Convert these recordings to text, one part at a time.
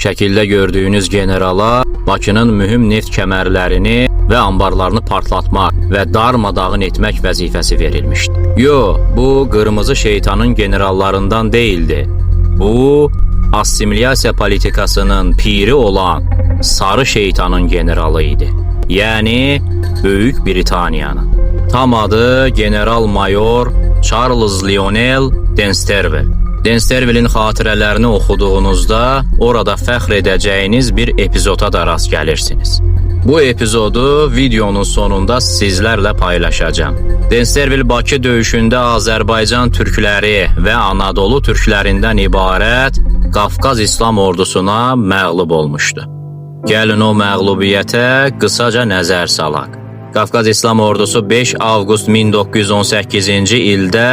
Şəkildə gördüyünüz generala Bakının mühüm neft kəmərlərini və ambarlarını partlatmaq və darmadağın etmək vəzifəsi verilmişdi. Bu qırmızı şeytanın generallarından değildi. Bu, assimilyasiya politikasının piri olan sarı şeytanın generalı idi. Yəni, Böyük Britaniyanın. Tam adı General-Mayor Charles Lionel Densterville. Densterville'in xatirələrini oxuduğunuzda orada fəxr edəcəyiniz bir epizoda da rast gəlirsiniz. Bu epizodu videonun sonunda sizlərlə paylaşacağım. Densterville Bakı döyüşündə Azərbaycan türkləri və Anadolu türklərindən ibarət Qafqaz İslam ordusuna məğlub olmuşdu. Gəlin o məğlubiyyətə qısaca nəzər salaq. Qafqaz İslam ordusu 5 avqust 1918-ci ildə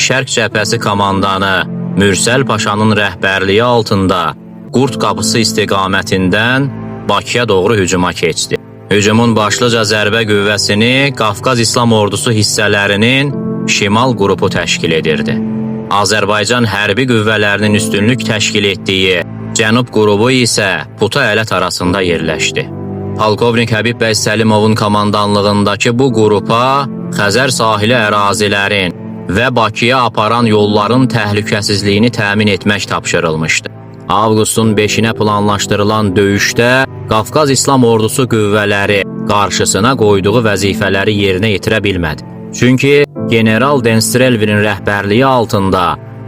Şərq cəbhəsi komandanı Mürsəl Paşanın rəhbərliyi altında Qurd qapısı istiqamətindən Bakıya doğru hücuma keçdi. Hücumun başlıca zərbə qüvvəsini Qafqaz İslam ordusu hissələrinin şimal qrupu təşkil edirdi. Azərbaycan hərbi qüvvələrinin üstünlük təşkil etdiyi cənub qrubu isə Puta Ələt arasında yerləşdi. Polkovnik Həbib bəy Səlimovun komandanlığındakı bu qrupa Xəzər sahili ərazilərin və Bakıya aparan yolların təhlükəsizliyini təmin etmək tapşırılmışdı. Avqustun 5-nə planlaşdırılan döyüşdə Qafqaz İslam ordusu qüvvələri qarşısına qoyduğu vəzifələri yerinə yetirə bilmədi. Çünki General Densterville'in rəhbərliyi altında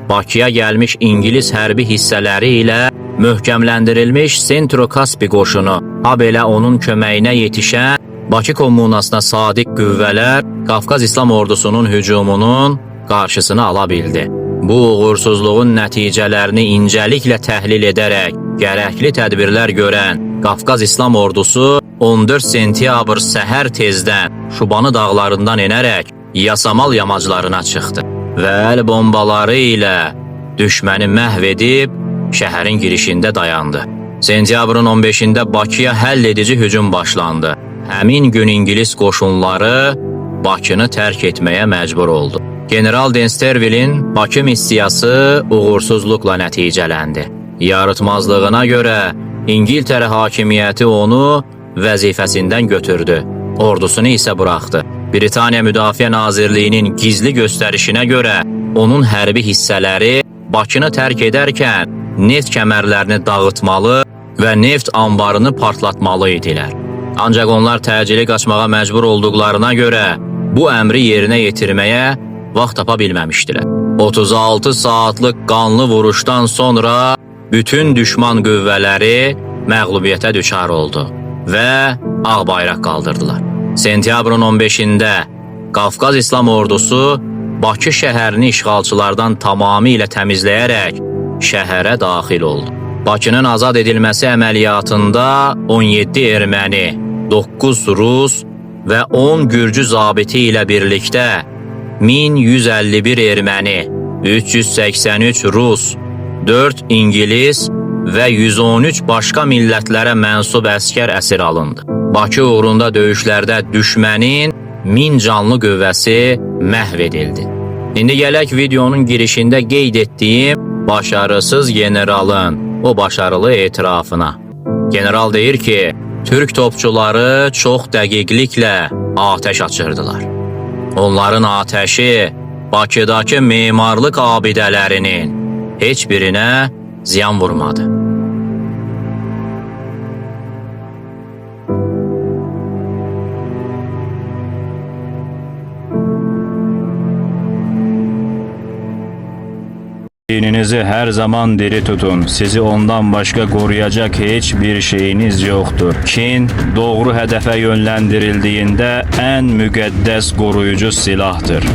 Bakıya gəlmiş İngilis hərbi hissələri ilə möhkəmləndirilmiş Sentro-Kaspi qoşunu, habelə onun köməyinə yetişən Bakı kommunasına sadiq qüvvələr Qafqaz İslam ordusunun hücumunun qarşısını ala bildi. Bu uğursuzluğun nəticələrini incəliklə təhlil edərək gərəkli tədbirlər görən Qafqaz İslam ordusu 14 sentyabr səhər tezdən Şubanı dağlarından enərək Yasamal yamaclarına çıxdı və əl bombaları ilə düşməni məhv edib şəhərin girişində dayandı. Sentyabrın 15-də Bakıya həll edici hücum başlandı. Həmin gün İngilis qoşunları Bakını tərk etməyə məcbur oldu. General Densterville'in Bakı missiyası uğursuzluqla nəticələndi. Yarıtmazlığına görə İngiltərə hakimiyyəti onu vəzifəsindən götürdü. Ordusunu isə buraxdı. Britaniya Müdafiə Nazirliyinin gizli göstərişinə görə onun hərbi hissələri Bakını tərk edərkən neft kəmərlərini dağıtmalı və neft ambarını partlatmalı idilər. Ancaq onlar təcili qaçmağa məcbur olduqlarına görə bu əmri yerinə yetirməyə vaxt tapa bilməmişdilər. 36 saatlıq qanlı vuruşdan sonra bütün düşman qüvvələri məğlubiyyətə düçar oldu və ağ bayraq qaldırdılar. Sentyabrın 15-də Qafqaz İslam ordusu Bakı şəhərini işğalçılardan tamamilə təmizləyərək şəhərə daxil oldu. Bakının azad edilməsi əməliyyatında 17 erməni, 9 rus və 10 gürcü zabiti ilə birlikdə 1151 erməni, 383 rus, 4 İngilis və 113 başqa millətlərə mənsub əskər əsir alındı. Bakı uğrunda döyüşlərdə düşmənin 1000 canlı qüvvəsi məhv edildi. İndi gələk videonun girişində qeyd etdiyim başarısız generalın o başarılı etirafına. General deyir ki, Türk topçuları çox dəqiqliklə atəş açırdılar. Onların atəşi Bakıdakı memarlıq abidələrinin heç birinə ziyan vurmadı. Dininizi hər zaman diri tutun. Sizi ondan başqa qoruyacaq heç bir şeyiniz yoxdur. Kin doğru hədəfə yönləndirildiyində ən müqəddəs qoruyucu silahdır.